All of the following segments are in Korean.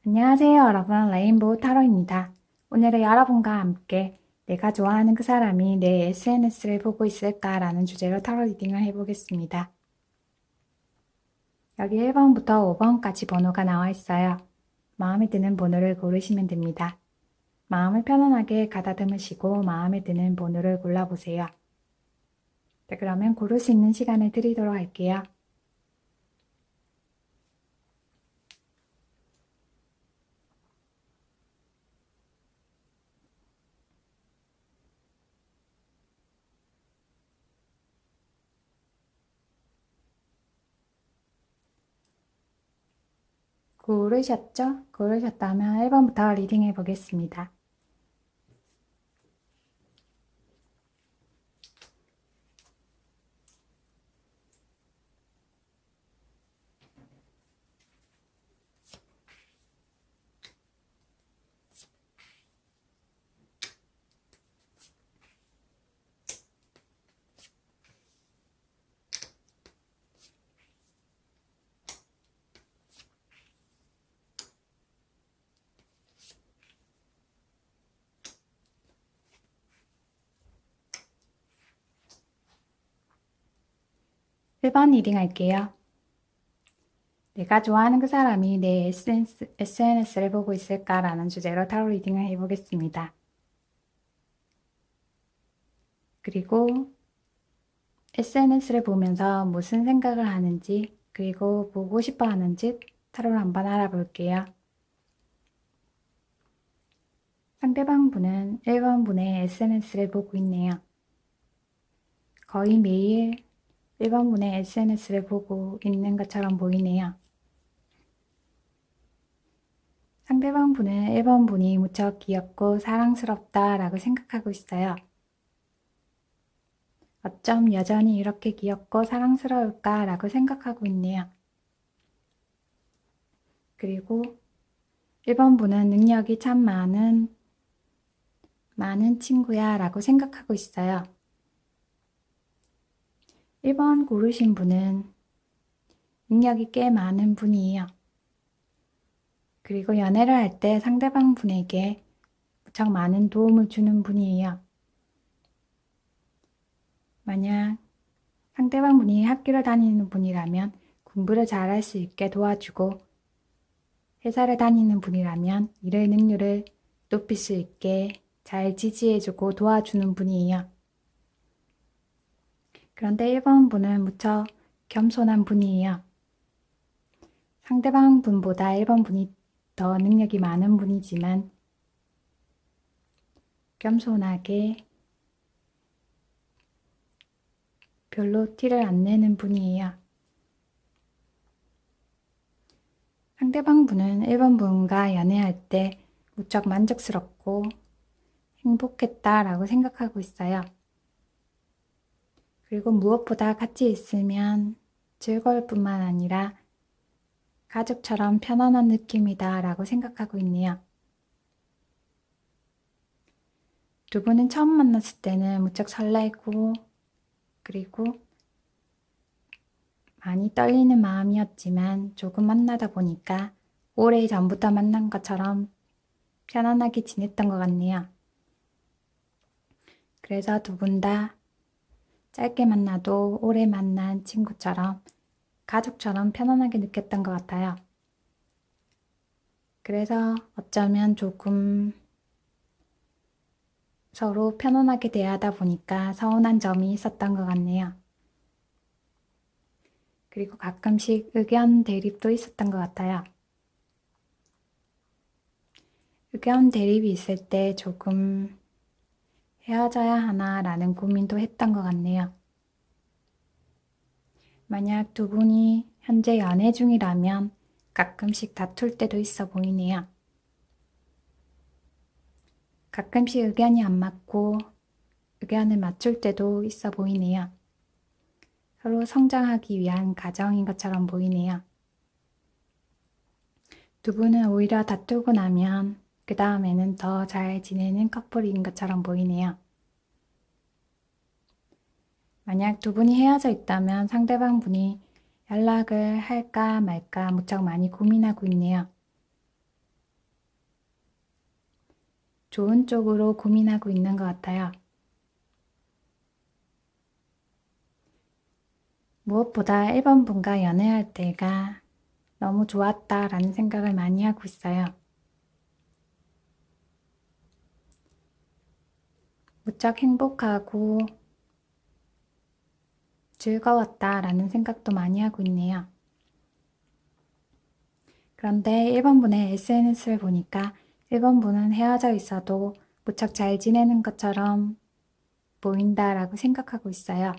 안녕하세요, 여러분. 레인보우 타로입니다. 오늘은 여러분과 함께 내가 좋아하는 그 사람이 내 SNS를 보고 있을까라는 주제로 타로 리딩을 해보겠습니다. 여기 1번부터 5번까지 번호가 나와 있어요. 마음에 드는 번호를 고르시면 됩니다. 마음을 편안하게 가다듬으시고 마음에 드는 번호를 골라보세요. 네, 그러면 고를 수 있는 시간을 드리도록 할게요. 고르셨죠? 고르셨다면 1번부터 리딩해 보겠습니다. 일 번 리딩 할게요. 내가 좋아하는 그 사람이 내 SNS를 보고 있을까라는 주제로 타로 리딩을 해보겠습니다. 그리고 SNS를 보면서 무슨 생각을 하는지, 그리고 보고 싶어 하는지 타로를 한번 알아볼게요. 상대방 분은 1번 분의 SNS를 보고 있네요. 거의 매일 1번 분의 SNS를 보고 있는 것처럼 보이네요. 상대방 분은 1번 분이 무척 귀엽고 사랑스럽다라고 생각하고 있어요. 어쩜 여전히 이렇게 귀엽고 사랑스러울까라고 생각하고 있네요. 그리고 1번 분은 능력이 참 많은 친구야 라고 생각하고 있어요. 1번 고르신 분은 능력이 꽤 많은 분이에요. 그리고 연애를 할 때 상대방 분에게 무척 많은 도움을 주는 분이에요. 만약 상대방 분이 학교를 다니는 분이라면 공부를 잘할 수 있게 도와주고, 회사를 다니는 분이라면 일의 능률을 높일 수 있게 잘 지지해주고 도와주는 분이에요. 그런데 1번 분은 무척 겸손한 분이에요. 상대방 분보다 1번 분이 더 능력이 많은 분이지만 겸손하게 별로 티를 안 내는 분이에요. 상대방 분은 1번 분과 연애할 때 무척 만족스럽고 행복했다라고 생각하고 있어요. 그리고 무엇보다 같이 있으면 즐거울 뿐만 아니라 가족처럼 편안한 느낌이다 라고 생각하고 있네요. 두 분은 처음 만났을 때는 무척 설레고 그리고 많이 떨리는 마음이었지만 조금 만나다 보니까 오래전부터 만난 것처럼 편안하게 지냈던 것 같네요. 그래서 두 분 다 짧게 만나도 오래 만난 친구처럼 가족처럼 편안하게 느꼈던 것 같아요. 그래서 어쩌면 조금 서로 편안하게 대하다 보니까 서운한 점이 있었던 것 같네요. 그리고 가끔씩 의견 대립도 있었던 것 같아요. 의견 대립이 있을 때 조금 헤어져야 하나라는 고민도 했던 것 같네요. 만약 두 분이 현재 연애 중이라면 가끔씩 다툴 때도 있어 보이네요. 가끔씩 의견이 안 맞고 의견을 맞출 때도 있어 보이네요. 서로 성장하기 위한 과정인 것처럼 보이네요. 두 분은 오히려 다투고 나면 그 다음에는 더 잘 지내는 커플인 것처럼 보이네요. 만약 두 분이 헤어져 있다면 상대방 분이 연락을 할까 말까 무척 많이 고민하고 있네요. 좋은 쪽으로 고민하고 있는 것 같아요. 무엇보다 1번 분과 연애할 때가 너무 좋았다라는 생각을 많이 하고 있어요. 무척 행복하고 즐거웠다라는 생각도 많이 하고 있네요. 그런데 1번 분의 SNS를 보니까 1번 분은 헤어져 있어도 무척 잘 지내는 것처럼 보인다라고 생각하고 있어요.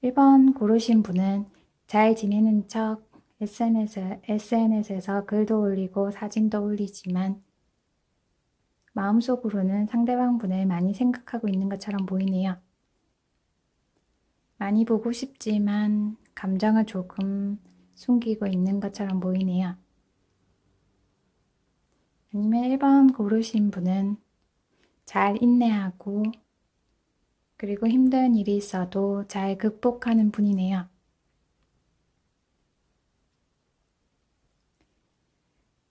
1번 고르신 분은 잘 지내는 척 SNS에서 글도 올리고 사진도 올리지만 마음속으로는 상대방 분을 많이 생각하고 있는 것처럼 보이네요. 많이 보고 싶지만 감정을 조금 숨기고 있는 것처럼 보이네요. 아니면 1번 고르신 분은 잘 인내하고 그리고 힘든 일이 있어도 잘 극복하는 분이네요.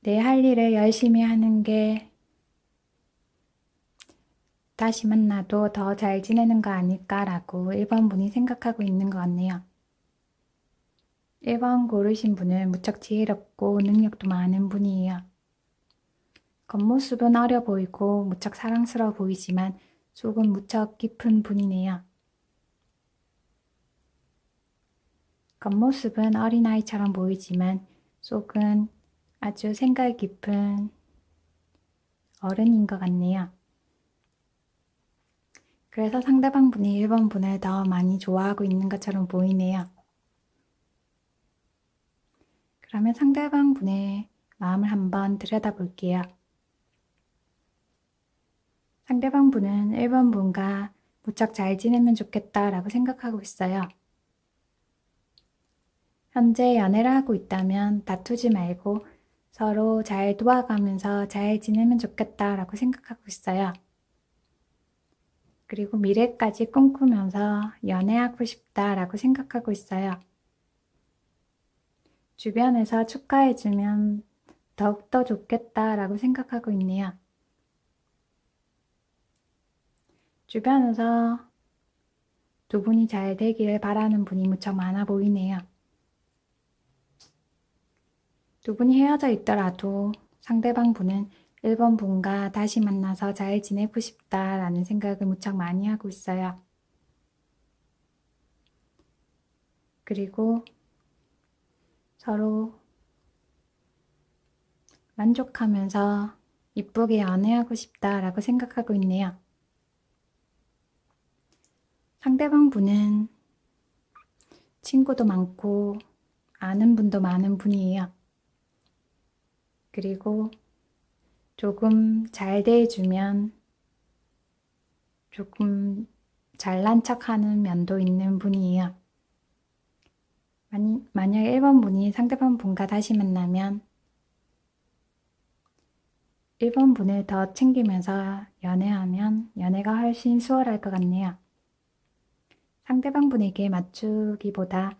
내 할 일을 열심히 하는 게 다시 만나도 더 잘 지내는 거 아닐까라고 1번 분이 생각하고 있는 것 같네요. 1번 고르신 분은 무척 지혜롭고 능력도 많은 분이에요. 겉모습은 어려 보이고 무척 사랑스러워 보이지만 속은 무척 깊은 분이네요. 겉모습은 어린아이처럼 보이지만 속은 아주 생각 깊은 어른인 것 같네요. 그래서 상대방 분이 1번 분을 더 많이 좋아하고 있는 것처럼 보이네요. 그러면 상대방 분의 마음을 한번 들여다볼게요. 상대방 분은 1번 분과 무척 잘 지내면 좋겠다라고 생각하고 있어요. 현재 연애를 하고 있다면 다투지 말고 서로 잘 도와가면서 잘 지내면 좋겠다라고 생각하고 있어요. 그리고 미래까지 꿈꾸면서 연애하고 싶다라고 생각하고 있어요. 주변에서 축하해주면 더욱더 좋겠다라고 생각하고 있네요. 주변에서 두 분이 잘 되기를 바라는 분이 무척 많아 보이네요. 두 분이 헤어져 있더라도 상대방 분은 1번 분과 다시 만나서 잘 지내고 싶다라는 생각을 무척 많이 하고 있어요. 그리고 서로 만족하면서 이쁘게 연애하고 싶다라고 생각하고 있네요. 상대방 분은 친구도 많고 아는 분도 많은 분이에요. 그리고 조금 잘 대해주면 조금 잘난 척하는 면도 있는 분이에요. 만약 1번 분이 상대방 분과 다시 만나면 1번 분을 더 챙기면서 연애하면 연애가 훨씬 수월할 것 같네요. 상대방 분에게 맞추기보다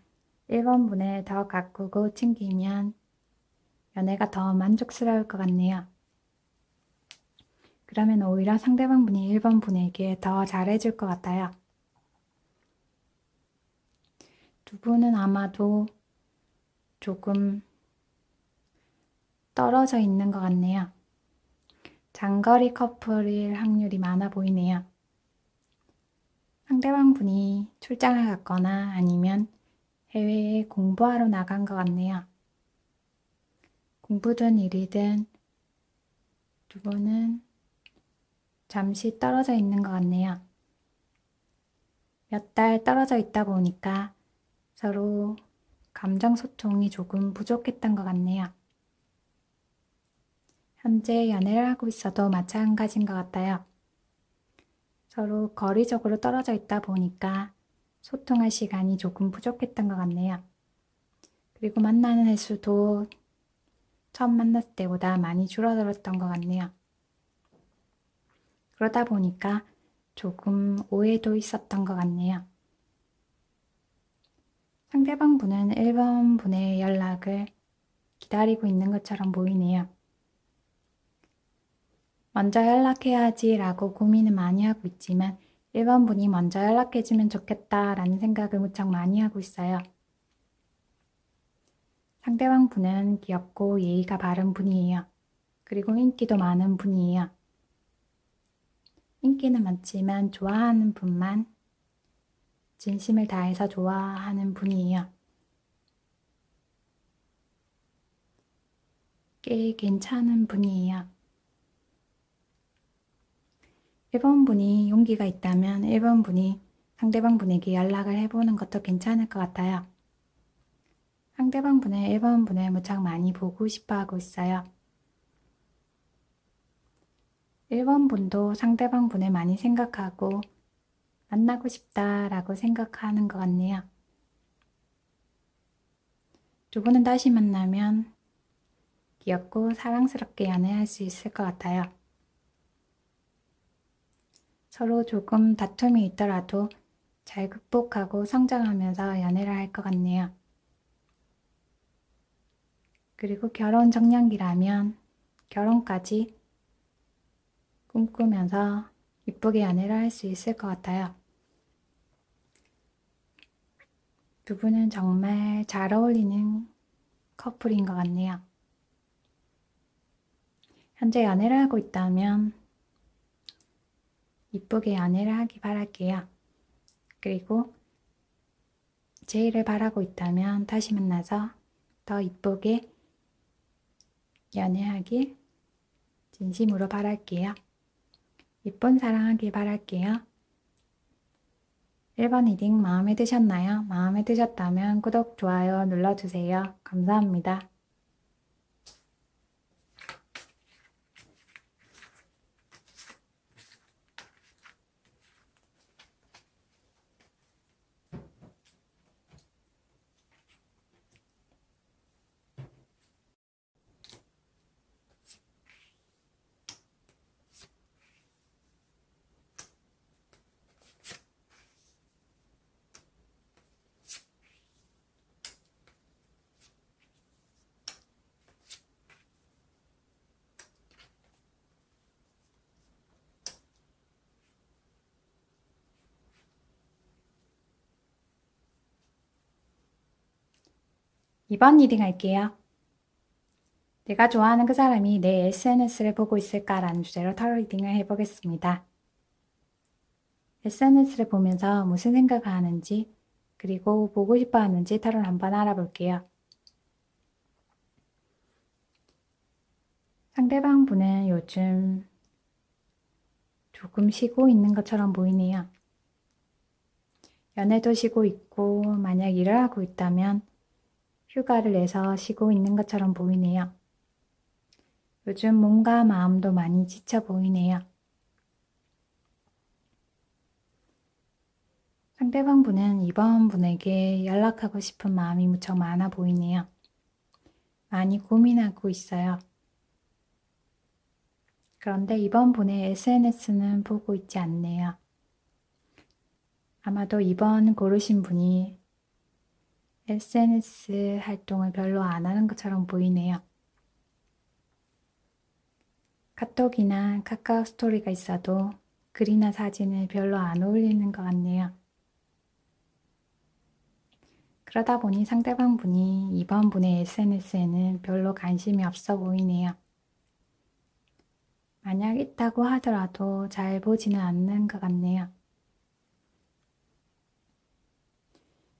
1번 분을 더 가꾸고 챙기면 연애가 더 만족스러울 것 같네요. 그러면 오히려 상대방 분이 1번 분에게 더 잘해줄 것 같아요. 두 분은 아마도 조금 떨어져 있는 것 같네요. 장거리 커플일 확률이 많아 보이네요. 상대방 분이 출장을 갔거나 아니면 해외에 공부하러 나간 것 같네요. 공부든 일이든 두 분은 잠시 떨어져 있는 것 같네요. 몇 달 떨어져 있다 보니까 서로 감정 소통이 조금 부족했던 것 같네요. 현재 연애를 하고 있어도 마찬가지인 것 같아요. 서로 거리적으로 떨어져 있다 보니까 소통할 시간이 조금 부족했던 것 같네요. 그리고 만나는 횟수도 처음 만났을 때보다 많이 줄어들었던 것 같네요. 그러다 보니까 조금 오해도 있었던 것 같네요. 상대방 분은 1번 분의 연락을 기다리고 있는 것처럼 보이네요. 먼저 연락해야지 라고 고민을 많이 하고 있지만 1번 분이 먼저 연락해주면 좋겠다 라는 생각을 무척 많이 하고 있어요. 상대방 분은 귀엽고 예의가 바른 분이에요. 그리고 인기도 많은 분이에요. 인기는 많지만 좋아하는 분만 진심을 다해서 좋아하는 분이에요. 꽤 괜찮은 분이에요. 1번 분이 용기가 있다면 1번 분이 상대방 분에게 연락을 해보는 것도 괜찮을 것 같아요. 상대방 분은 1번 분을 무척 많이 보고 싶어 하고 있어요. 1번 분도 상대방 분을 많이 생각하고 만나고 싶다라고 생각하는 것 같네요. 두 분은 다시 만나면 귀엽고 사랑스럽게 연애할 수 있을 것 같아요. 서로 조금 다툼이 있더라도 잘 극복하고 성장하면서 연애를 할 것 같네요. 그리고 결혼 정년기라면 결혼까지 꿈꾸면서 이쁘게 연애를 할 수 있을 것 같아요. 두 분은 정말 잘 어울리는 커플인 것 같네요. 현재 연애를 하고 있다면 이쁘게 연애를 하기 바랄게요. 그리고 제의를 바라고 있다면 다시 만나서 더 이쁘게 연애하길 진심으로 바랄게요. 이쁜 사랑하길 바랄게요. 1번 리딩 마음에 드셨나요? 마음에 드셨다면 구독, 좋아요 눌러주세요. 감사합니다. 이번 리딩 할게요. 내가 좋아하는 그 사람이 내 SNS를 보고 있을까라는 주제로 타로 리딩을 해보겠습니다. SNS를 보면서 무슨 생각을 하는지 그리고 보고 싶어 하는지 타로를 한번 알아볼게요. 상대방 분은 요즘 조금 쉬고 있는 것처럼 보이네요. 연애도 쉬고 있고 만약 일을 하고 있다면 휴가를 내서 쉬고 있는 것처럼 보이네요. 요즘 몸과 마음도 많이 지쳐 보이네요. 상대방 분은 이번 분에게 연락하고 싶은 마음이 무척 많아 보이네요. 많이 고민하고 있어요. 그런데 이번 분의 SNS는 보고 있지 않네요. 아마도 이번 고르신 분이 SNS 활동을 별로 안 하는 것처럼 보이네요. 카톡이나 카카오 스토리가 있어도 글이나 사진을 별로 안 올리는 것 같네요. 그러다 보니 상대방 분이 이번 분의 SNS에는 별로 관심이 없어 보이네요. 만약 있다고 하더라도 잘 보지는 않는 것 같네요.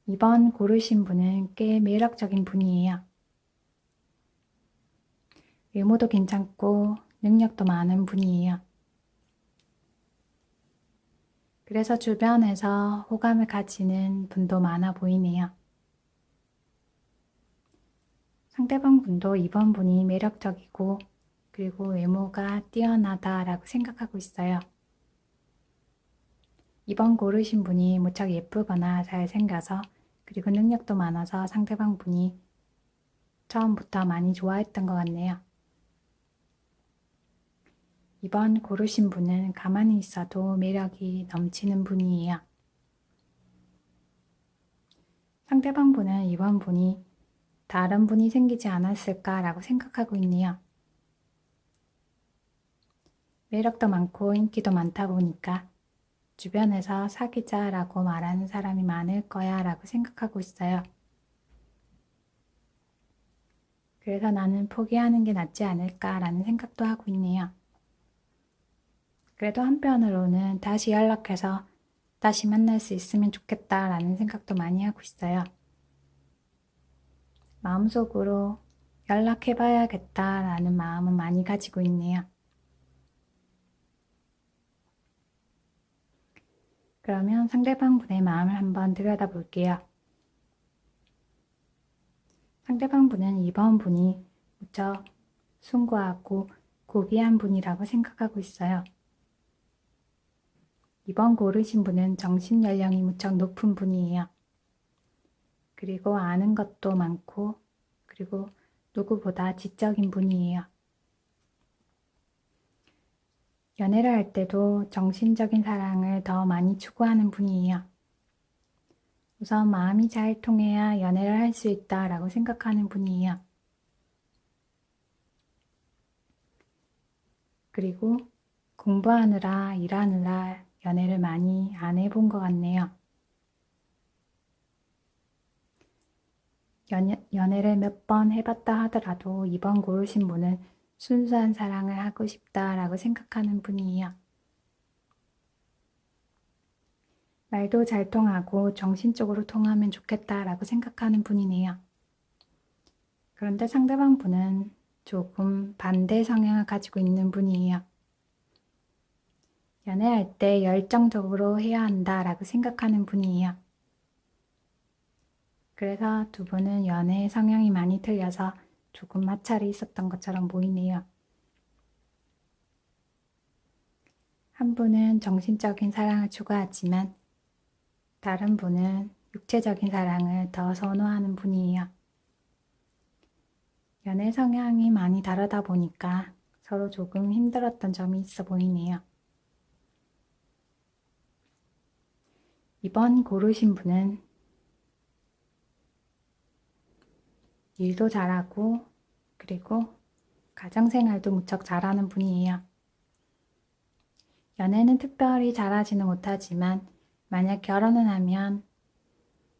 이번 고르신 분은 꽤 매력적인 분이에요. 외모도 괜찮고 능력도 많은 분이에요. 그래서 주변에서 호감을 가지는 분도 많아 보이네요. 상대방 분도 이번 분이 매력적이고 그리고 외모가 뛰어나다라고 생각하고 있어요. 이번 고르신 분이 무척 예쁘거나 잘생겨서 그리고 능력도 많아서 상대방 분이 처음부터 많이 좋아했던 것 같네요. 이번 고르신 분은 가만히 있어도 매력이 넘치는 분이에요. 상대방 분은 이번 분이 다른 분이 생기지 않았을까라고 생각하고 있네요. 매력도 많고 인기도 많다 보니까 주변에서 사귀자라고 말하는 사람이 많을 거야 라고 생각하고 있어요. 그래서 나는 포기하는 게 낫지 않을까라는 생각도 하고 있네요. 그래도 한편으로는 다시 연락해서 다시 만날 수 있으면 좋겠다라는 생각도 많이 하고 있어요. 마음속으로 연락해봐야겠다라는 마음은 많이 가지고 있네요. 그러면 상대방 분의 마음을 한번 들여다볼게요. 상대방 분은 이번 분이 무척 숭고하고 고귀한 분이라고 생각하고 있어요. 이번 고르신 분은 정신 연령이 무척 높은 분이에요. 그리고 아는 것도 많고 그리고 누구보다 지적인 분이에요. 연애를 할 때도 정신적인 사랑을 더 많이 추구하는 분이에요. 우선 마음이 잘 통해야 연애를 할 수 있다라고 생각하는 분이에요. 그리고 공부하느라 일하느라 연애를 많이 안 해본 것 같네요. 연애를 몇 번 해봤다 하더라도 이번 고르신 분은 순수한 사랑을 하고 싶다라고 생각하는 분이에요. 말도 잘 통하고 정신적으로 통하면 좋겠다라고 생각하는 분이네요. 그런데 상대방 분은 조금 반대 성향을 가지고 있는 분이에요. 연애할 때 열정적으로 해야 한다라고 생각하는 분이에요. 그래서 두 분은 연애 성향이 많이 틀려서 조금 마찰이 있었던 것처럼 보이네요. 한 분은 정신적인 사랑을 추구하지만 다른 분은 육체적인 사랑을 더 선호하는 분이에요. 연애 성향이 많이 다르다 보니까 서로 조금 힘들었던 점이 있어 보이네요. 이번 고르신 분은 일도 잘하고 그리고 가정생활도 무척 잘하는 분이에요. 연애는 특별히 잘하지는 못하지만 만약 결혼을 하면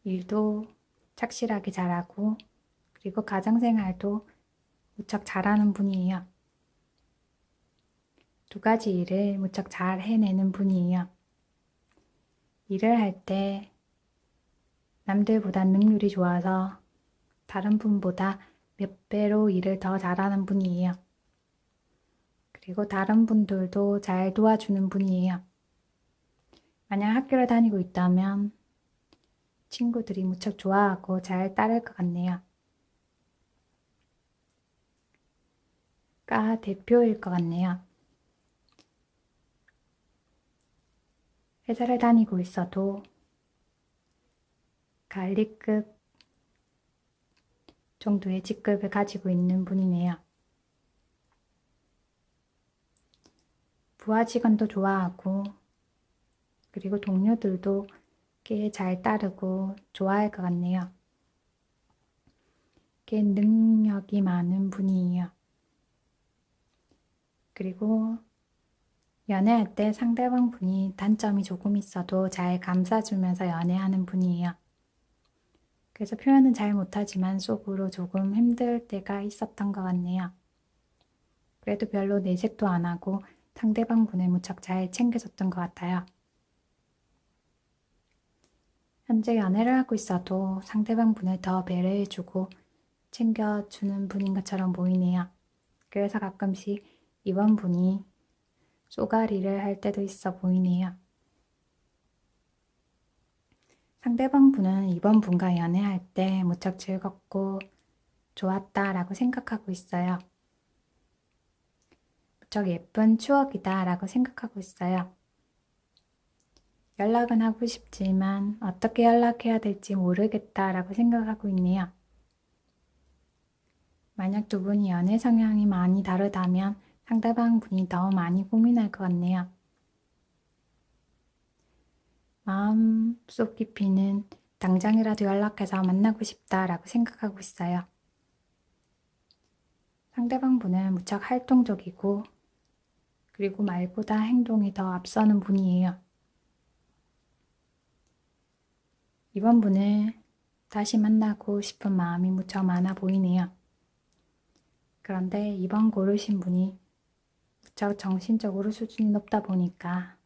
일도 착실하게 잘하고 그리고 가정생활도 무척 잘하는 분이에요. 두 가지 일을 무척 잘 해내는 분이에요. 일을 할 때 남들보다 능률이 좋아서 다른 분보다 몇 배로 일을 더 잘하는 분이에요. 그리고 다른 분들도 잘 도와주는 분이에요. 만약 학교를 다니고 있다면 친구들이 무척 좋아하고 잘 따를 것 같네요. 과 대표일 것 같네요. 회사를 다니고 있어도 관리급 정도의 직급을 가지고 있는 분이네요. 부하 직원도 좋아하고 그리고 동료들도 꽤 잘 따르고 좋아할 것 같네요. 꽤 능력이 많은 분이에요. 그리고 연애할 때 상대방 분이 단점이 조금 있어도 잘 감싸주면서 연애하는 분이에요. 그래서 표현은 잘 못하지만 속으로 조금 힘들 때가 있었던 것 같네요. 그래도 별로 내색도 안 하고 상대방 분을 무척 잘 챙겨줬던 것 같아요. 현재 연애를 하고 있어도 상대방 분을 더 배려해주고 챙겨주는 분인 것처럼 보이네요. 그래서 가끔씩 이번 분이 쏘가리를 할 때도 있어 보이네요. 상대방 분은 이번 분과 연애할 때 무척 즐겁고 좋았다라고 생각하고 있어요. 무척 예쁜 추억이다라고 생각하고 있어요. 연락은 하고 싶지만 어떻게 연락해야 될지 모르겠다라고 생각하고 있네요. 만약 두 분이 연애 성향이 많이 다르다면 상대방 분이 더 많이 고민할 것 같네요. 마음속 깊이는 당장이라도 연락해서 만나고 싶다라고 생각하고 있어요. 상대방 분은 무척 활동적이고 그리고 말보다 행동이 더 앞서는 분이에요. 이번 분을 다시 만나고 싶은 마음이 무척 많아 보이네요. 그런데 이번 고르신 분이 무척 정신적으로 수준이 높다 보니까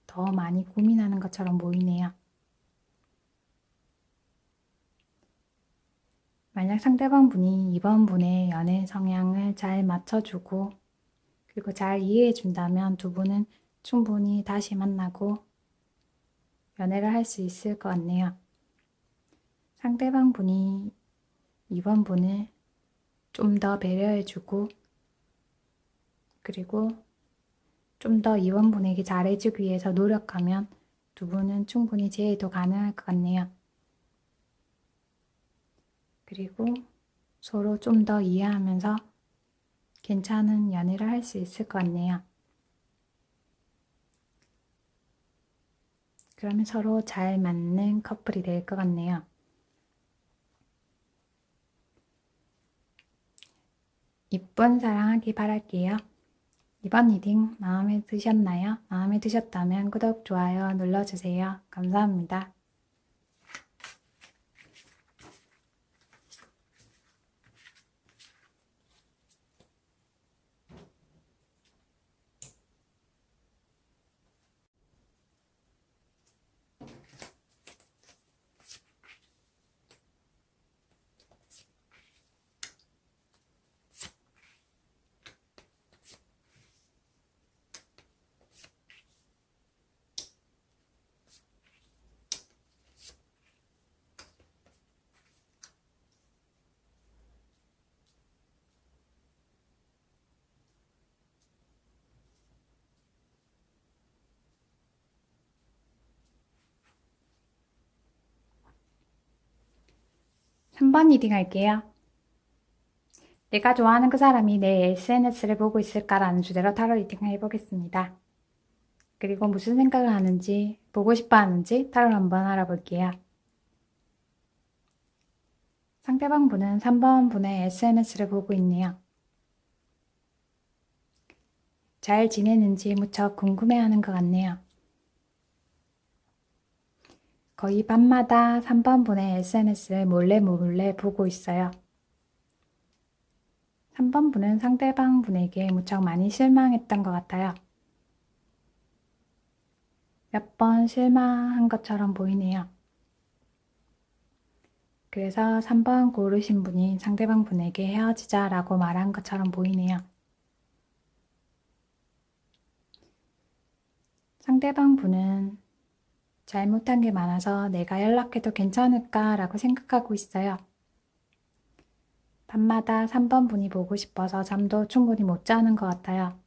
더 많이 고민하는 것처럼 보이네요. 만약 상대방 분이 이번 분의 연애 성향을 잘 맞춰주고 그리고 잘 이해해준다면 두 분은 충분히 다시 만나고 연애를 할 수 있을 것 같네요. 상대방 분이 이번 분을 좀 더 배려해주고 그리고 좀 더 이번 분에게 잘해주기 위해서 노력하면 두 분은 충분히 재회도 가능할 것 같네요. 그리고 서로 좀 더 이해하면서 괜찮은 연애를 할 수 있을 것 같네요. 그러면 서로 잘 맞는 커플이 될 것 같네요. 이쁜 사랑하기 바랄게요. 이번 리딩 마음에 드셨나요? 마음에 드셨다면 구독, 좋아요 눌러주세요. 감사합니다. 한 번 리딩 할게요. 내가 좋아하는 그 사람이 내 SNS를 보고 있을까라는 주제로 타로 리딩을 해보겠습니다. 그리고 무슨 생각을 하는지, 보고 싶어 하는지 타로를 한번 알아볼게요. 상대방 분은 3번 분의 SNS를 보고 있네요. 잘 지내는지 무척 궁금해하는 것 같네요. 거의 밤마다 3번 분의 SNS를 몰래 보고 있어요. 3번 분은 상대방 분에게 무척 많이 실망했던 것 같아요. 몇 번 실망한 것처럼 보이네요. 그래서 3번 고르신 분이 상대방 분에게 헤어지자라고 말한 것처럼 보이네요. 상대방 분은 잘못한 게 많아서 내가 연락해도 괜찮을까라고 생각하고 있어요. 밤마다 3번 분이 보고 싶어서 잠도 충분히 못 자는 것 같아요.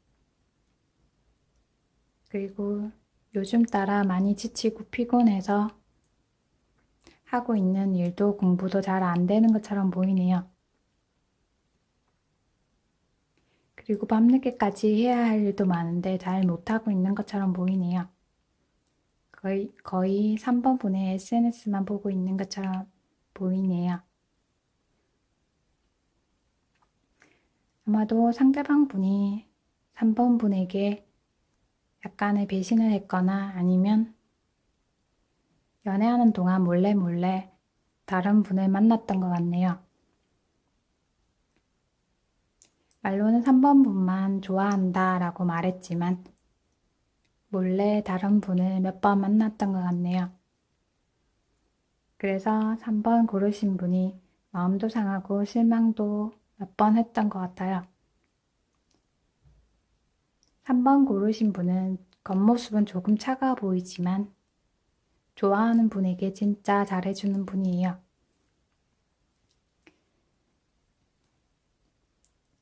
그리고 요즘 따라 많이 지치고 피곤해서 하고 있는 일도 공부도 잘 안 되는 것처럼 보이네요. 그리고 밤늦게까지 해야 할 일도 많은데 잘 못하고 있는 것처럼 보이네요. 거의 3번 분의 SNS만 보고 있는 것처럼 보이네요. 아마도 상대방 분이 3번 분에게 약간의 배신을 했거나 아니면 연애하는 동안 몰래 다른 분을 만났던 것 같네요. 말로는 3번 분만 좋아한다 라고 말했지만 몰래 다른 분을 몇 번 만났던 것 같네요. 그래서 3번 고르신 분이 마음도 상하고 실망도 몇 번 했던 것 같아요. 3번 고르신 분은 겉모습은 조금 차가워 보이지만 좋아하는 분에게 진짜 잘해주는 분이에요.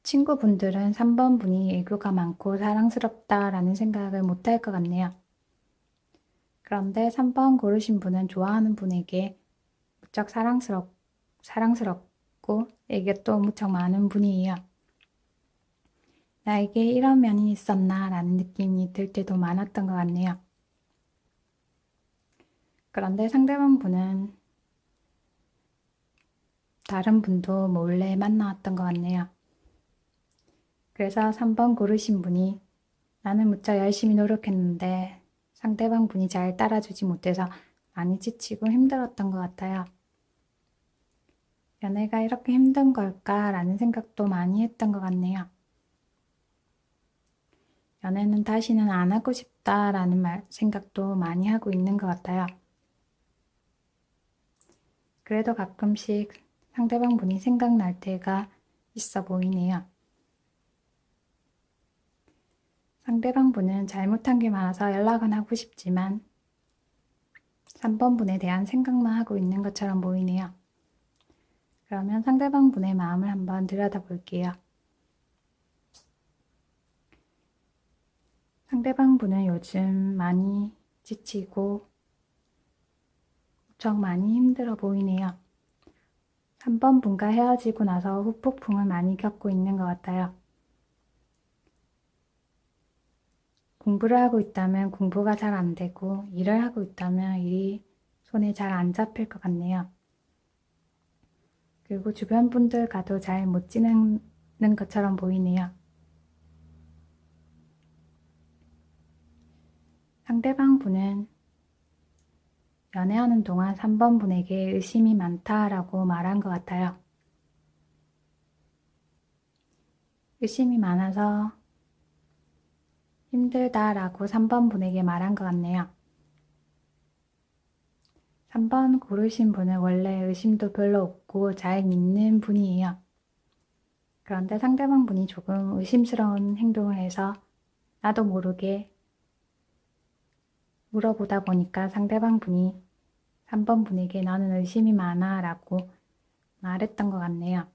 친구분들은 3번 분이 애교가 많고 사랑스럽다라는 생각을 못할 것 같네요. 그런데 3번 고르신 분은 좋아하는 분에게 무척 사랑스럽고 애교도 무척 많은 분이에요. 나에게 이런 면이 있었나 라는 느낌이 들 때도 많았던 것 같네요. 그런데 상대방 분은 다른 분도 몰래 만나왔던 것 같네요. 그래서 3번 고르신 분이 나는 무척 열심히 노력했는데 상대방 분이 잘 따라주지 못해서 많이 지치고 힘들었던 것 같아요. 연애가 이렇게 힘든 걸까라는 생각도 많이 했던 것 같네요. 연애는 다시는 안 하고 싶다라는 생각도 많이 하고 있는 것 같아요. 그래도 가끔씩 상대방 분이 생각날 때가 있어 보이네요. 상대방 분은 잘못한 게 많아서 연락은 하고 싶지만 3번 분에 대한 생각만 하고 있는 것처럼 보이네요. 그러면 상대방 분의 마음을 한번 들여다볼게요. 상대방 분은 요즘 많이 지치고 무척 많이 힘들어 보이네요. 3번 분과 헤어지고 나서 후폭풍을 많이 겪고 있는 것 같아요. 공부를 하고 있다면 공부가 잘 안 되고 일을 하고 있다면 일이 손에 잘 안 잡힐 것 같네요. 그리고 주변 분들과도 잘 못 지내는 것처럼 보이네요. 상대방 분은 연애하는 동안 3번 분에게 의심이 많다라고 말한 것 같아요. 의심이 많아서 힘들다라고 3번 분에게 말한 것 같네요. 3번 고르신 분은 원래 의심도 별로 없고 잘 믿는 분이에요. 그런데 상대방 분이 조금 의심스러운 행동을 해서 나도 모르게 물어보다 보니까 상대방 분이 3번 분에게 너는 의심이 많아 라고 말했던 것 같네요.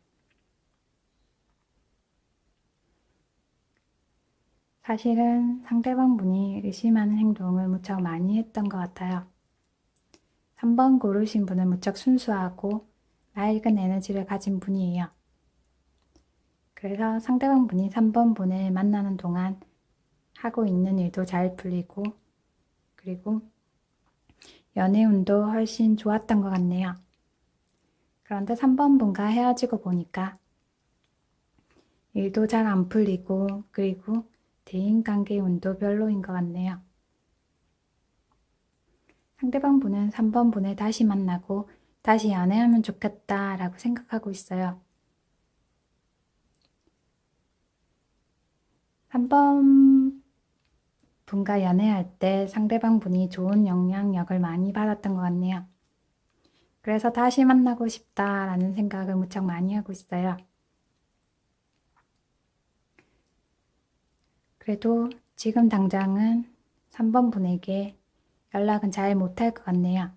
사실은 상대방 분이 의심하는 행동을 무척 많이 했던 것 같아요. 3번 고르신 분은 무척 순수하고 맑은 에너지를 가진 분이에요. 그래서 상대방 분이 3번 분을 만나는 동안 하고 있는 일도 잘 풀리고 그리고 연애운도 훨씬 좋았던 것 같네요. 그런데 3번 분과 헤어지고 보니까 일도 잘 안 풀리고 그리고 대인관계 운도 별로인 것 같네요. 상대방 분은 3번 분을 다시 만나고 다시 연애하면 좋겠다 라고 생각하고 있어요. 3번 분과 연애할 때 상대방 분이 좋은 영향력을 많이 받았던 것 같네요. 그래서 다시 만나고 싶다라는 생각을 무척 많이 하고 있어요. 그래도 지금 당장은 3번 분에게 연락은 잘 못할 것 같네요.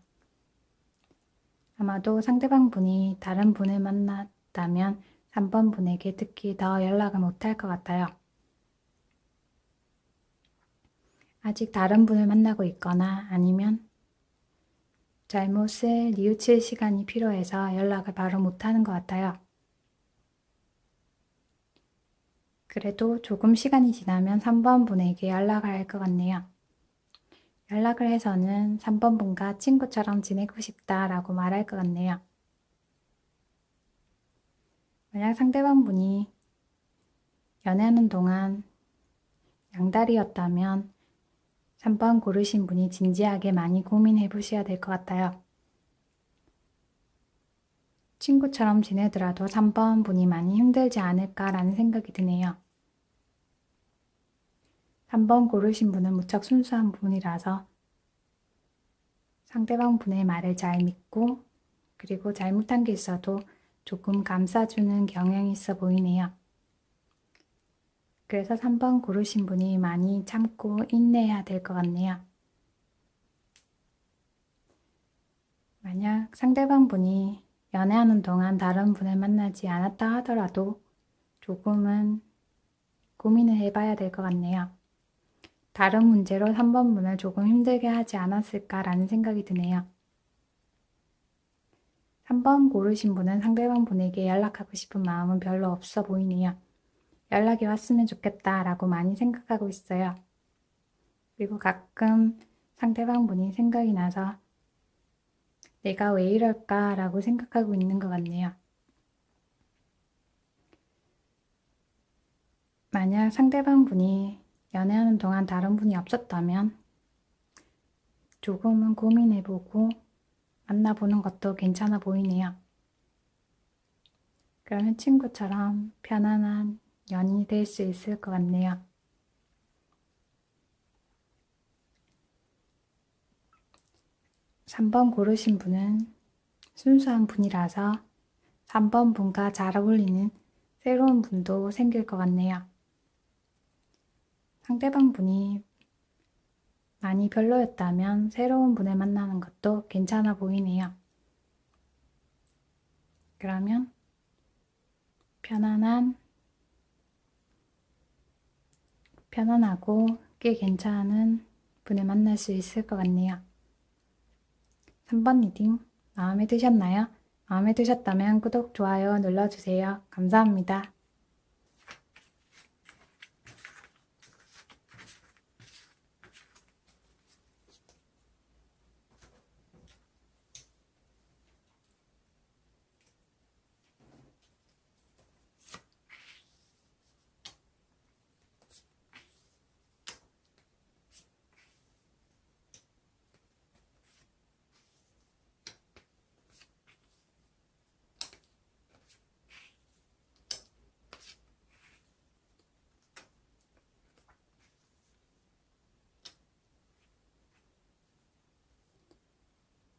아마도 상대방 분이 다른 분을 만났다면 3번 분에게 특히 더 연락을 못할 것 같아요. 아직 다른 분을 만나고 있거나 아니면 잘못을 뉘우칠 시간이 필요해서 연락을 바로 못하는 것 같아요. 그래도 조금 시간이 지나면 3번 분에게 연락을 할 것 같네요. 연락을 해서는 3번 분과 친구처럼 지내고 싶다라고 말할 것 같네요. 만약 상대방 분이 연애하는 동안 양다리였다면 3번 고르신 분이 진지하게 많이 고민해 보셔야 될 것 같아요. 친구처럼 지내더라도 3번 분이 많이 힘들지 않을까라는 생각이 드네요. 3번 고르신 분은 무척 순수한 분이라서 상대방 분의 말을 잘 믿고 그리고 잘못한 게 있어도 조금 감싸주는 경향이 있어 보이네요. 그래서 3번 고르신 분이 많이 참고 인내해야 될 것 같네요. 만약 상대방 분이 연애하는 동안 다른 분을 만나지 않았다 하더라도 조금은 고민을 해봐야 될 것 같네요. 다른 문제로 3번 분을 조금 힘들게 하지 않았을까라는 생각이 드네요. 3번 고르신 분은 상대방 분에게 연락하고 싶은 마음은 별로 없어 보이네요. 연락이 왔으면 좋겠다라고 많이 생각하고 있어요. 그리고 가끔 상대방 분이 생각이 나서 내가 왜 이럴까라고 생각하고 있는 것 같네요. 만약 상대방 분이 연애하는 동안 다른 분이 없었다면 조금은 고민해보고 만나보는 것도 괜찮아 보이네요. 그러면 친구처럼 편안한 연인이 될 수 있을 것 같네요. 3번 고르신 분은 순수한 분이라서 3번 분과 잘 어울리는 새로운 분도 생길 것 같네요. 상대방 분이 많이 별로였다면 새로운 분을 만나는 것도 괜찮아 보이네요. 그러면 편안하고 꽤 괜찮은 분을 만날 수 있을 것 같네요. 3번 리딩 마음에 드셨나요? 마음에 드셨다면 구독, 좋아요 눌러주세요. 감사합니다.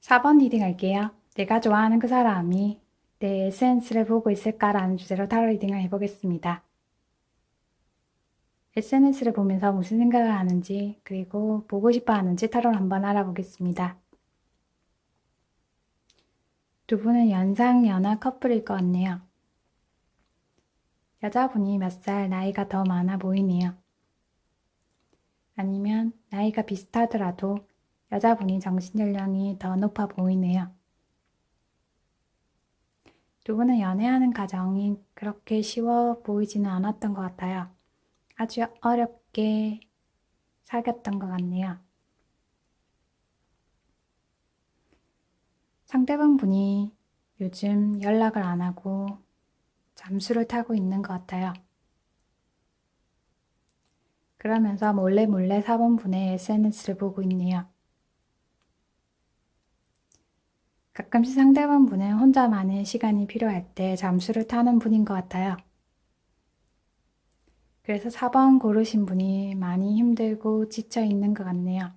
사 번 리딩 할게요. 내가 좋아하는 그 사람이 내 SNS를 보고 있을까라는 주제로 타로 리딩을 해보겠습니다. SNS를 보면서 무슨 생각을 하는지 그리고 보고 싶어 하는지 타로를 한번 알아보겠습니다. 두 분은 연상연하 커플일 것 같네요. 여자분이 몇 살 나이가 더 많아 보이네요. 아니면 나이가 비슷하더라도 여자분이 정신연령이 더 높아 보이네요. 두 분은 연애하는 과정이 그렇게 쉬워 보이지는 않았던 것 같아요. 아주 어렵게 사귀었던 것 같네요. 상대방 분이 요즘 연락을 안 하고 잠수를 타고 있는 것 같아요. 그러면서 몰래 4번 분의 SNS를 보고 있네요. 가끔씩 상대방 분은 혼자만의 시간이 필요할 때 잠수를 타는 분인 것 같아요. 그래서 4번 고르신 분이 많이 힘들고 지쳐 있는 것 같네요.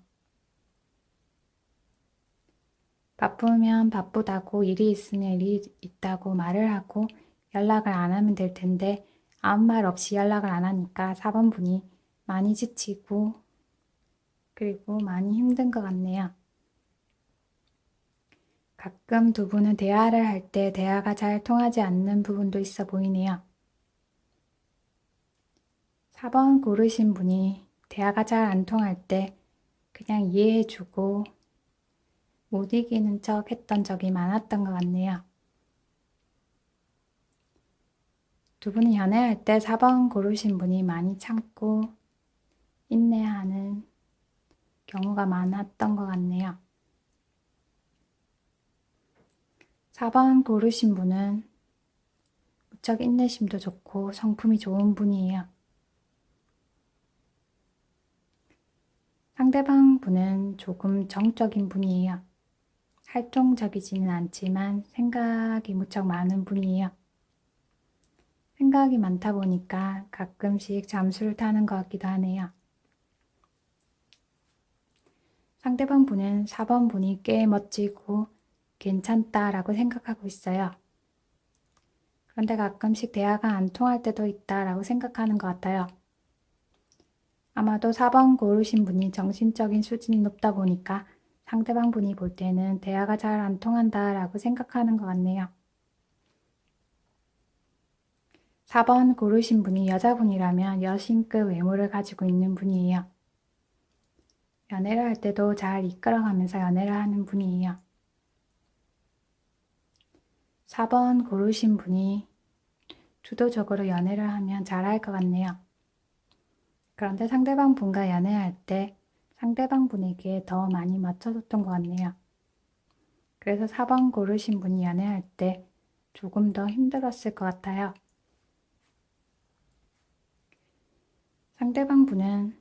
바쁘면 바쁘다고, 일이 있으면 일이 있다고 말을 하고 연락을 안 하면 될 텐데 아무 말 없이 연락을 안 하니까 4번 분이 많이 지치고 그리고 많이 힘든 것 같네요. 가끔 두 분은 대화를 할 때 대화가 잘 통하지 않는 부분도 있어 보이네요. 4번 고르신 분이 대화가 잘 안 통할 때 그냥 이해해주고 못 이기는 척 했던 적이 많았던 것 같네요. 두 분이 연애할 때 4번 고르신 분이 많이 참고 인내하는 경우가 많았던 것 같네요. 4번 고르신 분은 무척 인내심도 좋고 성품이 좋은 분이에요. 상대방 분은 조금 정적인 분이에요. 활동적이지는 않지만 생각이 무척 많은 분이에요. 생각이 많다 보니까 가끔씩 잠수를 타는 것 같기도 하네요. 상대방 분은 4번 분이 꽤 멋지고 괜찮다라고 생각하고 있어요. 그런데 가끔씩 대화가 안 통할 때도 있다라고 생각하는 것 같아요. 아마도 4번 고르신 분이 정신적인 수준이 높다 보니까 상대방 분이 볼 때는 대화가 잘 안 통한다라고 생각하는 것 같네요. 4번 고르신 분이 여자분이라면 여신급 외모를 가지고 있는 분이에요. 연애를 할 때도 잘 이끌어가면서 연애를 하는 분이에요. 4번 고르신 분이 주도적으로 연애를 하면 잘할 것 같네요. 그런데 상대방 분과 연애할 때 상대방 분에게 더 많이 맞춰줬던 것 같네요. 그래서 4번 고르신 분이 연애할 때 조금 더 힘들었을 것 같아요. 상대방 분은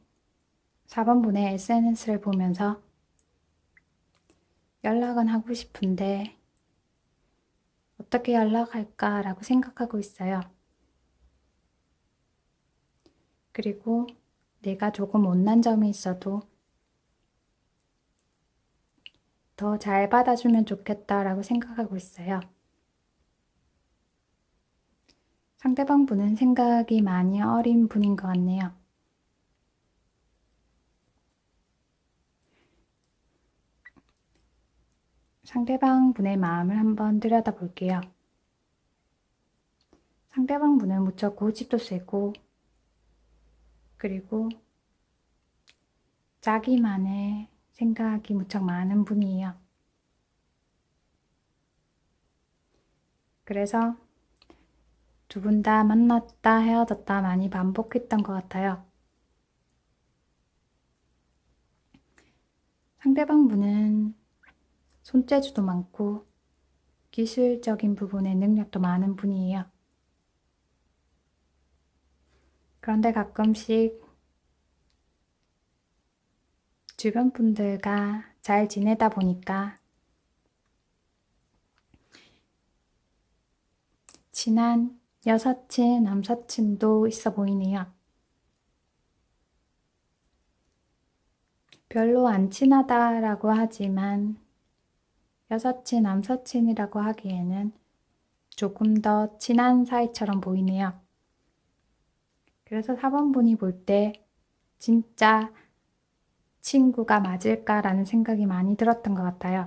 4번분의 SNS를 보면서 연락은 하고 싶은데 어떻게 연락할까 라고 생각하고 있어요. 그리고 내가 조금 못난 점이 있어도 더 잘 받아주면 좋겠다라고 생각하고 있어요. 상대방 분은 생각이 많이 어린 분인 것 같네요. 상대방 분의 마음을 한번 들여다볼게요. 상대방 분은 무척 고집도 세고 그리고 자기만의 생각이 무척 많은 분이에요. 그래서 두 분 다 만났다 헤어졌다 많이 반복했던 것 같아요. 상대방 분은 손재주도 많고 기술적인 부분에 능력도 많은 분이에요. 그런데 가끔씩 주변 분들과 잘 지내다 보니까 친한 여사친, 남사친도 있어 보이네요. 별로 안 친하다라고 하지만 여사친, 남사친이라고 하기에는 조금 더 친한 사이처럼 보이네요. 그래서 4번분이 볼 때 진짜 친구가 맞을까라는 생각이 많이 들었던 것 같아요.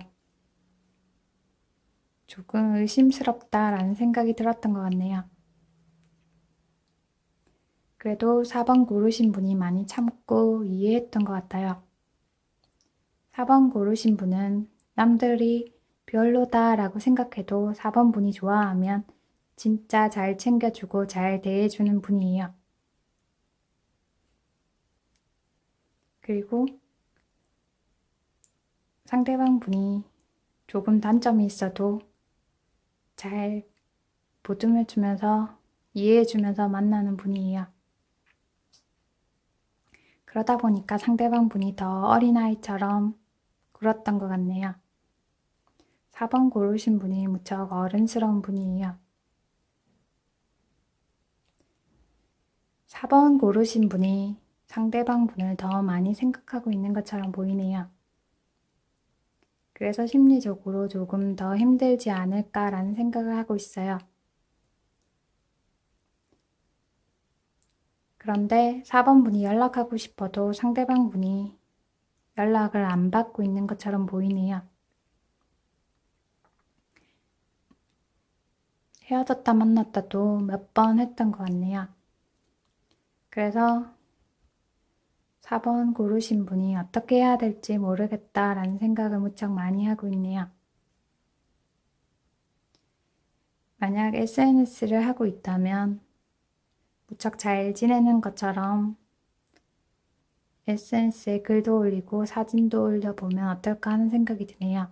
조금 의심스럽다라는 생각이 들었던 것 같네요. 그래도 4번 고르신 분이 많이 참고 이해했던 것 같아요. 4번 고르신 분은 남들이 별로다라고 생각해도 4번 분이 좋아하면 진짜 잘 챙겨주고 잘 대해주는 분이에요. 그리고 상대방 분이 조금 단점이 있어도 잘 보듬어주면서 이해해주면서 만나는 분이에요. 그러다 보니까 상대방 분이 더 어린아이처럼 굴었던 것 같네요. 4번 고르신 분이 무척 어른스러운 분이에요. 4번 고르신 분이 상대방 분을 더 많이 생각하고 있는 것처럼 보이네요. 그래서 심리적으로 조금 더 힘들지 않을까라는 생각을 하고 있어요. 그런데 4번 분이 연락하고 싶어도 상대방 분이 연락을 안 받고 있는 것처럼 보이네요. 헤어졌다 만났다도 몇 번 했던 것 같네요. 그래서 4번 고르신 분이 어떻게 해야 될지 모르겠다라는 생각을 무척 많이 하고 있네요. 만약 SNS를 하고 있다면 무척 잘 지내는 것처럼 SNS에 글도 올리고 사진도 올려보면 어떨까 하는 생각이 드네요.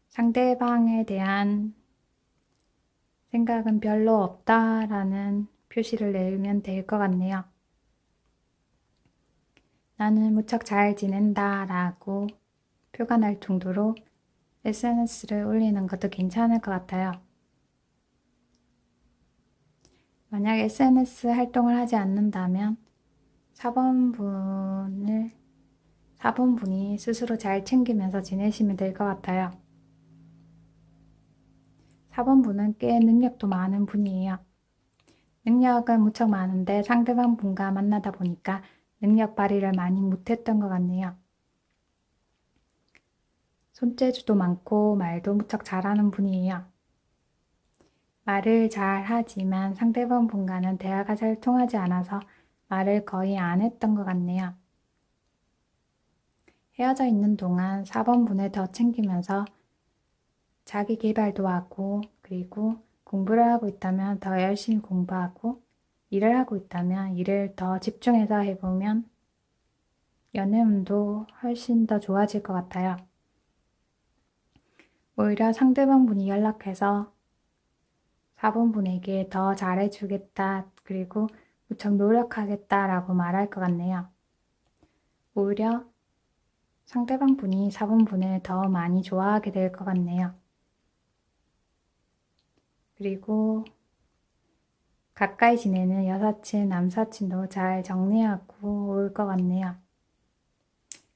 상대방에 대한 생각은 별로 없다라는 표시를 내면 될 것 같네요. 나는 무척 잘 지낸다 라고 표가 날 정도로 SNS를 올리는 것도 괜찮을 것 같아요. 만약 SNS 활동을 하지 않는다면 4번분이 스스로 잘 챙기면서 지내시면 될 것 같아요. 4번분은 꽤 능력도 많은 분이에요. 능력은 무척 많은데 상대방 분과 만나다 보니까 능력 발휘를 많이 못했던 것 같네요. 손재주도 많고 말도 무척 잘하는 분이에요. 말을 잘 하지만 상대방 분과는 대화가 잘 통하지 않아서 말을 거의 안 했던 것 같네요. 헤어져 있는 동안 4번분을 더 챙기면서 자기 개발도 하고 그리고 공부를 하고 있다면 더 열심히 공부하고 일을 하고 있다면 일을 더 집중해서 해보면 연애운도 훨씬 더 좋아질 것 같아요. 오히려 상대방 분이 연락해서 4번분에게 더 잘해주겠다 그리고 무척 노력하겠다라고 말할 것 같네요. 오히려 상대방 분이 4번분을 더 많이 좋아하게 될 것 같네요. 그리고 가까이 지내는 여사친, 남사친도 잘 정리하고 올 것 같네요.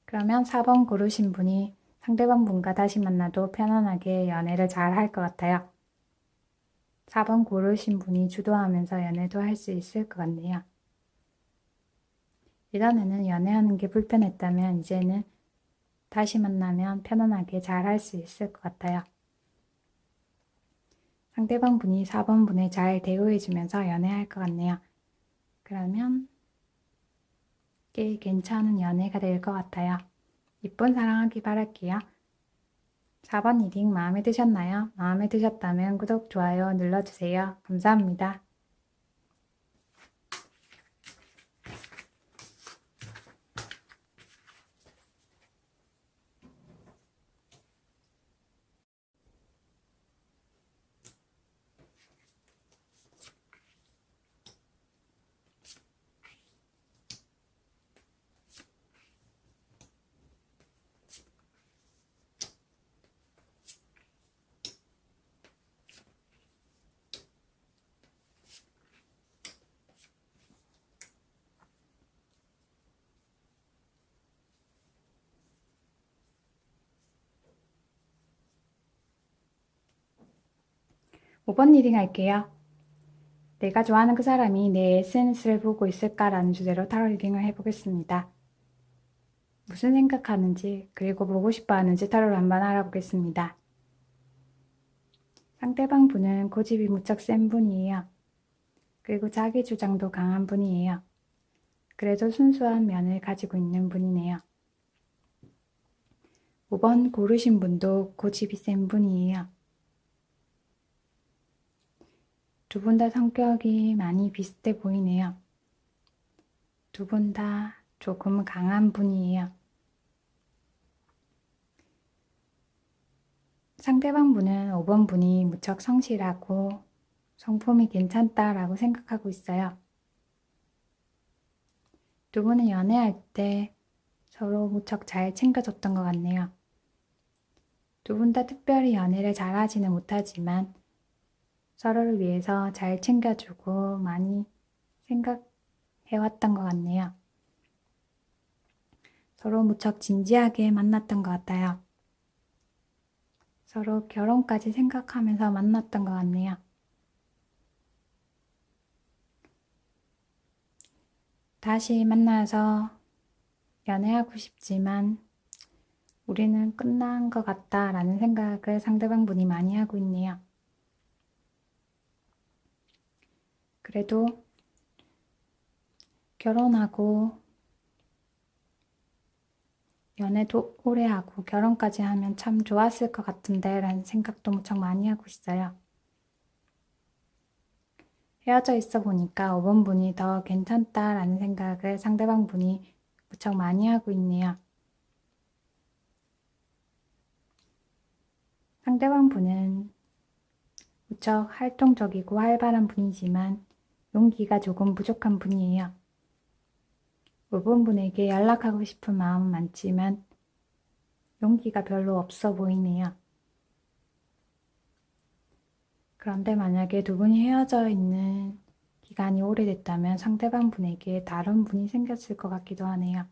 그러면 4번 고르신 분이 상대방 분과 다시 만나도 편안하게 연애를 잘 할 것 같아요. 4번 고르신 분이 주도하면서 연애도 할 수 있을 것 같네요. 예전에는 연애하는 게 불편했다면 이제는 다시 만나면 편안하게 잘 할 수 있을 것 같아요. 상대방 분이 4번 분을 잘 대우해주면서 연애할 것 같네요. 그러면 꽤 괜찮은 연애가 될 것 같아요. 이쁜 사랑하기 바랄게요. 4번 리딩 마음에 드셨나요? 마음에 드셨다면 구독, 좋아요 눌러주세요. 감사합니다. 5번 리딩 할게요. 내가 좋아하는 그 사람이 내 SNS를 보고 있을까라는 주제로 타로 리딩을 해보겠습니다. 무슨 생각하는지 그리고 보고 싶어 하는지 타로로 한번 알아보겠습니다. 상대방 분은 고집이 무척 센 분이에요. 그리고 자기 주장도 강한 분이에요. 그래도 순수한 면을 가지고 있는 분이네요. 5번 고르신 분도 고집이 센 분이에요. 두 분 다 성격이 많이 비슷해 보이네요. 두 분 다 조금 강한 분이에요. 상대방 분은 5번 분이 무척 성실하고 성품이 괜찮다라고 생각하고 있어요. 두 분은 연애할 때 서로 무척 잘 챙겨줬던 것 같네요. 두 분 다 특별히 연애를 잘하지는 못하지만 서로를 위해서 잘 챙겨주고 많이 생각해왔던 것 같네요. 서로 무척 진지하게 만났던 것 같아요. 서로 결혼까지 생각하면서 만났던 것 같네요. 다시 만나서 연애하고 싶지만 우리는 끝난 것 같다라는 생각을 상대방 분이 많이 하고 있네요. 그래도 결혼하고 연애도 오래 하고 결혼까지 하면 참 좋았을 것 같은데 라는 생각도 무척 많이 하고 있어요. 헤어져 있어 보니까 5번 분이 더 괜찮다라는 생각을 상대방 분이 무척 많이 하고 있네요. 상대방 분은 무척 활동적이고 활발한 분이지만 용기가 조금 부족한 분이에요. 5번 분에게 연락하고 싶은 마음은 많지만 용기가 별로 없어 보이네요. 그런데 만약에 두 분이 헤어져 있는 기간이 오래됐다면 상대방 분에게 다른 분이 생겼을 것 같기도 하네요.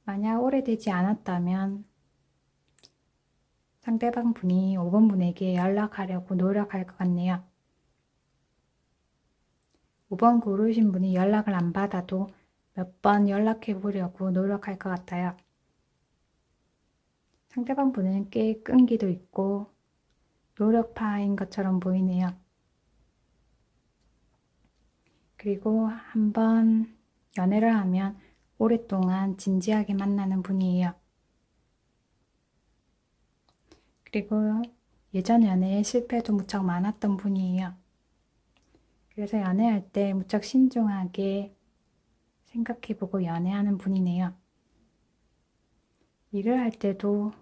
만약 오래되지 않았다면 상대방 분이 5번 분에게 연락하려고 노력할 것 같네요. 5번 고르신 분이 연락을 안 받아도 몇 번 연락해 보려고 노력할 것 같아요. 상대방 분은 꽤 끈기도 있고 노력파인 것처럼 보이네요. 그리고 한번 연애를 하면 오랫동안 진지하게 만나는 분이에요. 그리고 예전 연애에 실패도 무척 많았던 분이에요. 그래서 연애할 때 무척 신중하게 생각해보고 연애하는 분이네요. 일을 할 때도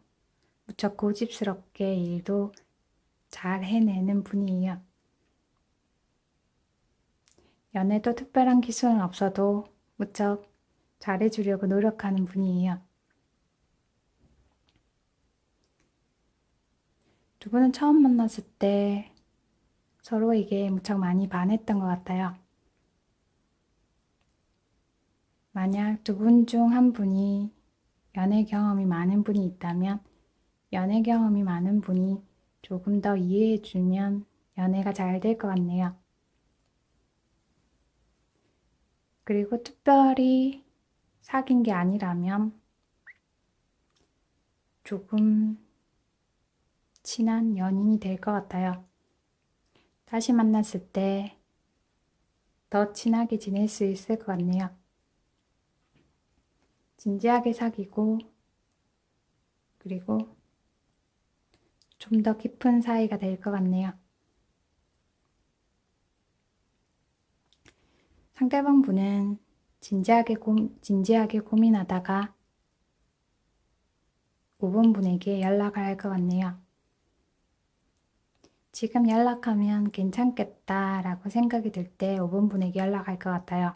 무척 고집스럽게 일도 잘 해내는 분이에요. 연애도 특별한 기술은 없어도 무척 잘해주려고 노력하는 분이에요. 두 분은 처음 만났을 때 서로에게 무척 많이 반했던 것 같아요. 만약 두 분 중 한 분이 연애 경험이 많은 분이 있다면 연애 경험이 많은 분이 조금 더 이해해주면 연애가 잘 될 것 같네요. 그리고 특별히 사귄 게 아니라면 조금 친한 연인이 될 것 같아요. 다시 만났을 때 더 친하게 지낼 수 있을 것 같네요. 진지하게 사귀고 그리고 좀 더 깊은 사이가 될 것 같네요. 상대방 분은 진지하게 고민하다가 5번 분에게 연락을 할 것 같네요. 지금 연락하면 괜찮겠다라고 생각이 들 때 5번 분에게 연락할 것 같아요.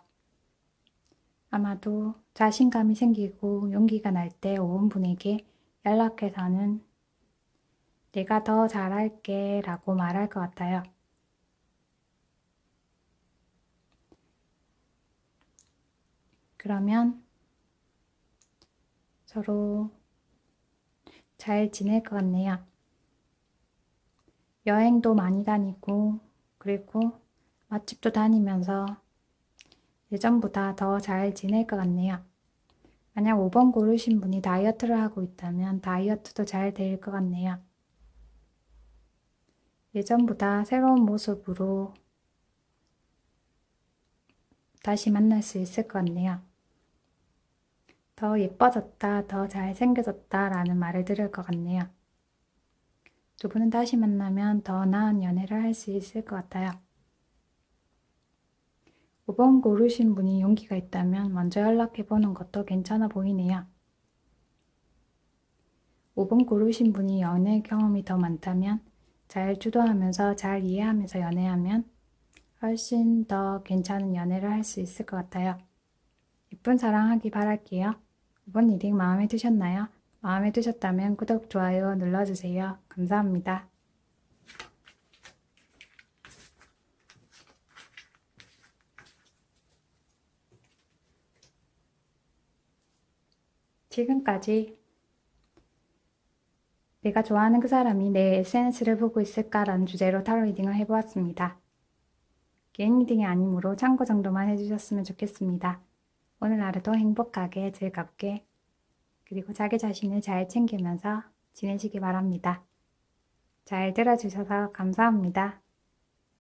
아마도 자신감이 생기고 용기가 날 때 5번 분에게 연락해서는 내가 더 잘할게 라고 말할 것 같아요. 그러면 서로 잘 지낼 것 같네요. 여행도 많이 다니고 그리고 맛집도 다니면서 예전보다 더 잘 지낼 것 같네요. 만약 5번 고르신 분이 다이어트를 하고 있다면 다이어트도 잘 될 것 같네요. 예전보다 새로운 모습으로 다시 만날 수 있을 것 같네요. 더 예뻐졌다, 더 잘생겨졌다 라는 말을 들을 것 같네요. 두 분은 다시 만나면 더 나은 연애를 할 수 있을 것 같아요. 5번 고르신 분이 용기가 있다면 먼저 연락해보는 것도 괜찮아 보이네요. 5번 고르신 분이 연애 경험이 더 많다면 잘 주도하면서 잘 이해하면서 연애하면 훨씬 더 괜찮은 연애를 할 수 있을 것 같아요. 예쁜 사랑하기 바랄게요. 이번 리딩 마음에 드셨나요? 마음에 드셨다면 구독, 좋아요 눌러주세요. 감사합니다. 지금까지 내가 좋아하는 그 사람이 내 SNS를 보고 있을까라는 주제로 타로 리딩을 해보았습니다. 개인 리딩이 아니므로 참고 정도만 해주셨으면 좋겠습니다. 오늘 하루도 행복하게 즐겁게 그리고 자기 자신을 잘 챙기면서 지내시기 바랍니다. 잘 들어주셔서 감사합니다.